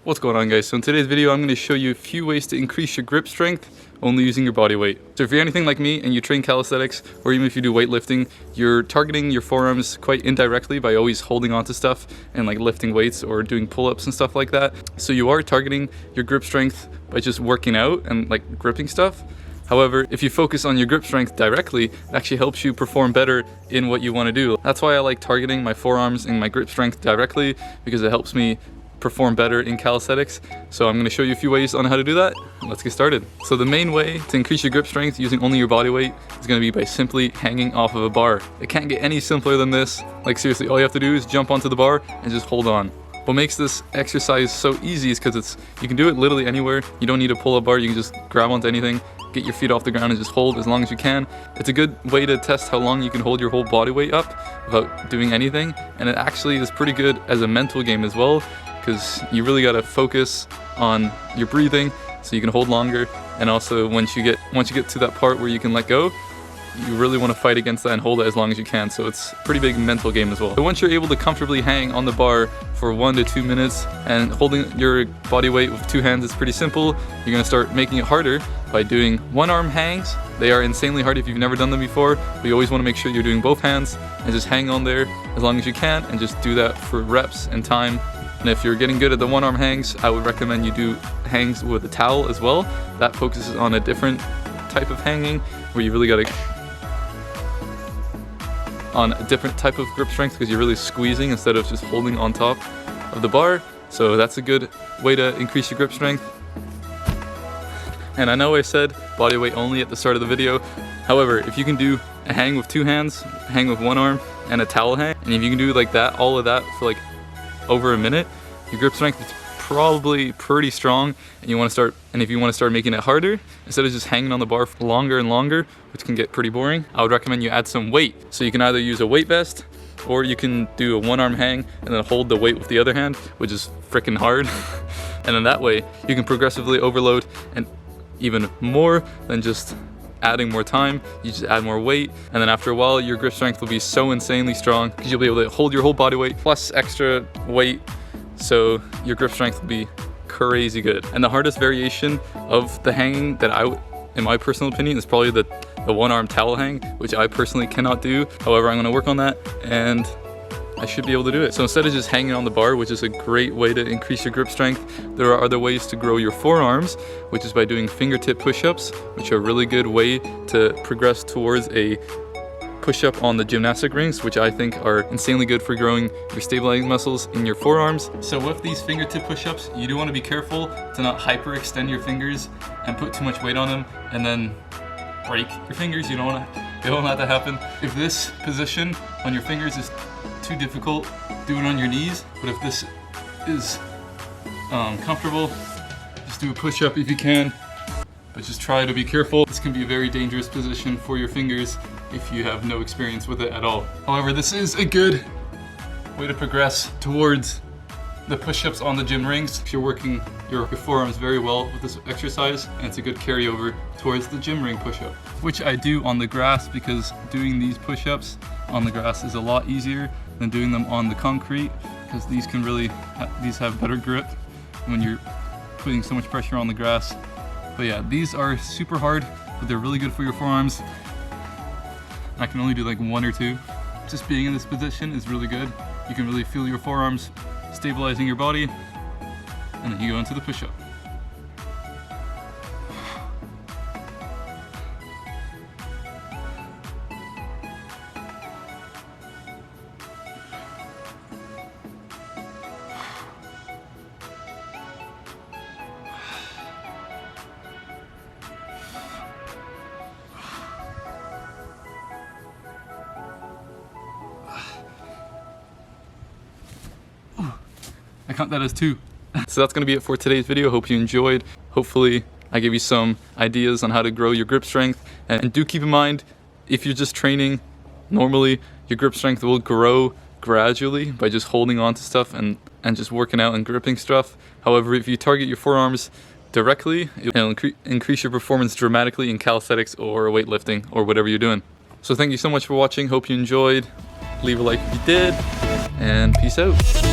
What's going on, guys? So in today's video I'm going to show you a few ways to increase your grip strength only using your body weight. So if you're anything like me and you train calisthenics, or even if you do weightlifting, you're targeting your forearms quite indirectly by always holding onto stuff and like lifting weights or doing pull-ups and stuff like that. So you are targeting your grip strength by just working out and like gripping stuff. However, if you focus on your grip strength directly, it actually helps you perform better in what you want to do. That's why I like targeting my forearms and my grip strength directly, because it helps me perform better in calisthenics. So I'm going to show you a few ways on how to do that. Let's get started. So the main way to increase your grip strength using only your body weight is going to be by simply hanging off of a bar. It can't get any simpler than this. Like seriously, all you have to do is jump onto the bar and just hold on. What makes this exercise so easy is because you can do it literally anywhere. You don't need to pull a bar, you can just grab onto anything, get your feet off the ground and just hold as long as you can. It's a good way to test how long you can hold your whole body weight up without doing anything. And it actually is pretty good as a mental game as well, because you really got to focus on your breathing so you can hold longer. And also once you get to that part where you can let go, you really want to fight against that and hold it as long as you can. So it's a pretty big mental game as well. So once you're able to comfortably hang on the bar for 1 to 2 minutes and holding your body weight with 2 hands is pretty simple, you're going to start making it harder by doing one arm hangs. They are insanely hard if you've never done them before, but you always want to make sure you're doing both hands and just hang on there as long as you can and just do that for reps and time. And if you're getting good at the one arm hangs, I would recommend you do hangs with a towel as well. That focuses on a different type of hanging where you really got to on a different type of grip strength, because you're really squeezing instead of just holding on top of the bar. So that's a good way to increase your grip strength. And I know I said body weight only at the start of the video. However, if you can do a hang with 2 hands, hang with 1 arm, and a towel hang, and if you can do like that, all of that for like over a minute, your grip strength is probably pretty strong. And if you want to start making it harder, instead of just hanging on the bar for longer and longer, which can get pretty boring, I would recommend you add some weight. So you can either use a weight vest, or you can do a 1 arm hang and then hold the weight with the other hand, which is freaking hard. And then that way you can progressively overload, and even more than just adding more time, you just add more weight, and then after a while your grip strength will be so insanely strong because you'll be able to hold your whole body weight plus extra weight. So your grip strength will be crazy good. And the hardest variation of the hanging that in my personal opinion, is probably the 1 arm towel hang, which I personally cannot do. However, I'm going to work on that and I should be able to do it. So instead of just hanging on the bar, which is a great way to increase your grip strength, there are other ways to grow your forearms, which is by doing fingertip push-ups, which are a really good way to progress towards a push-up on the gymnastic rings, which I think are insanely good for growing your stabilizing muscles in your forearms. So with these fingertip push-ups, you do want to be careful to not hyperextend your fingers and put too much weight on them and then break your fingers. You don't want that to happen. If this position on your fingers is too difficult, do it on your knees. But if this is comfortable, just do a push-up if you can. But just try to be careful. This can be a very dangerous position for your fingers if you have no experience with it at all. However, this is a good way to progress towards the push-ups on the gym rings. If you're working your forearms very well with this exercise, and it's a good carryover towards the gym ring push-up, which I do on the grass, because doing these push-ups on the grass is a lot easier than doing them on the concrete, because these have better grip when you're putting so much pressure on the grass. But yeah, these are super hard, but they're really good for your forearms. I can only do like 1 or 2. Just being in this position is really good. You can really feel your forearms stabilizing your body, and then you go into the push-up. I count that as 2. So that's going to be it for today's video. Hope you enjoyed. Hopefully I gave you some ideas on how to grow your grip strength. And do keep in mind, if you're just training normally, your grip strength will grow gradually by just holding on to stuff and just working out and gripping stuff. However, if you target your forearms directly, it'll increase your performance dramatically in calisthenics or weightlifting or whatever you're doing. So thank you so much for watching. Hope you enjoyed. Leave a like if you did, and peace out.